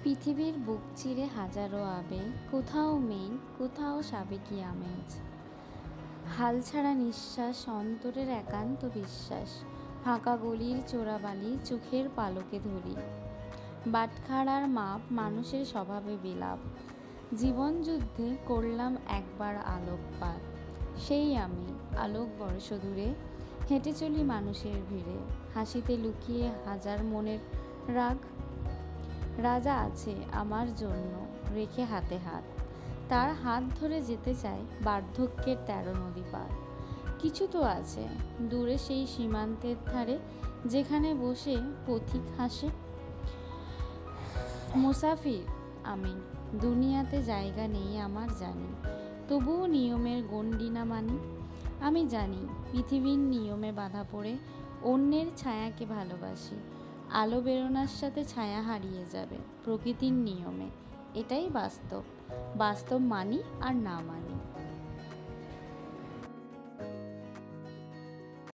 পৃথিবীর বুক চিরে হাজারো আবেগ, কোথাও মেঘ, কোথাও সাবেকি আমেজ। হালছাড়া নিঃশ্বাস, অন্তরের একান্ত বিশ্বাস। ফাঁকা গলির চোরাবালি চোখের পালকে ধরি। বাটখারার মাপ, মানুষের স্বভাবে বিলাপ। জীবন যুদ্ধে করলাম একবার আলোকপাত। সেই আমি, আলোক বর্ষ দূরে, হেঁটে চলি মানুষের ভিড়ে। হাসিতে লুকিয়ে হাজার মনের রাগ। রাজা আছে আমার জন্য রেখে হাতে হাত, তার হাত ধরে যেতে চাই বার্ধক্যের ১৩ নদী পার। কিছু তো আছে দূরে সেই সীমান্তের ধারে, যেখানে বসে পথিক হাসে। মুসাফির আমি, দুনিয়াতে জায়গা নেই আমার জানি, তবুও নিয়মের গণ্ডি না মানি। আমি জানি পৃথিবীর নিয়মে বাধা পড়ে অন্যের ছায়াকে ভালোবাসি। আলো বেরোনোর সাথে ছায়া হারিয়ে যাবে প্রকৃতির নিয়মে। এটাই বাস্তব, বাস্তব মানি আর না মানি।